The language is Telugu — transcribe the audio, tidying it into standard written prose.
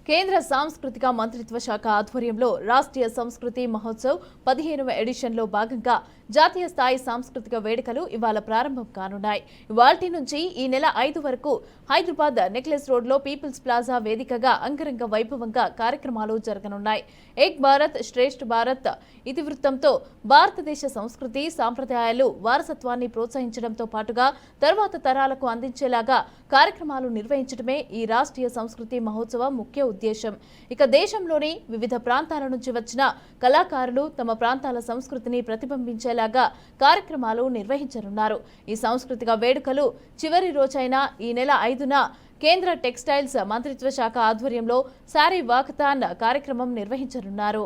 కేంద్ర సాంస్కృతిక మంత్రిత్వ శాఖ ఆధ్వర్యంలో రాష్ట్రీయ సంస్కృతి మహోత్సవ్ 15వ ఎడిషన్లో భాగంగా జాతీయ స్థాయి సాంస్కృతిక వేడుకలు ఇవాళ ప్రారంభం కానున్నాయి. ఇవాల్టి నుంచి ఈ నెల 5 వరకు హైదరాబాద్ నెక్లెస్ రోడ్లో పీపుల్స్ ప్లాజా వేదికగా అంగరంగ వైభవంగా కార్యక్రమాలు జరగనున్నాయి. ఏక్ భారత్ శ్రేష్ఠ భారత్ ఇతివృత్తంతో భారతదేశ సంస్కృతి సాంప్రదాయాలు వారసత్వాన్ని ప్రోత్సహించడంతో పాటుగా తర్వాత తరాలకు అందించేలాగా కార్యక్రమాలు నిర్వహించడమే ఈ రాష్ట్రీయ సంస్కృతి మహోత్సవం ముఖ్య ఉద్దేశం. ఇక దేశంలోని వివిధ ప్రాంతాల నుంచి వచ్చిన కళాకారులు తమ ప్రాంతాల సంస్కృతిని ప్రతిబింబించేలాగా కార్యక్రమాలు నిర్వహించనున్నారు. ఈ సాంస్కృతిక వేడుకలు చివరి రోజైన ఈ నెల 5న కేంద్ర టెక్స్టైల్స్ మంత్రిత్వ శాఖ ఆధ్వర్యంలో శారీ వాకథాన్ కార్యక్రమం నిర్వహించనున్నారు.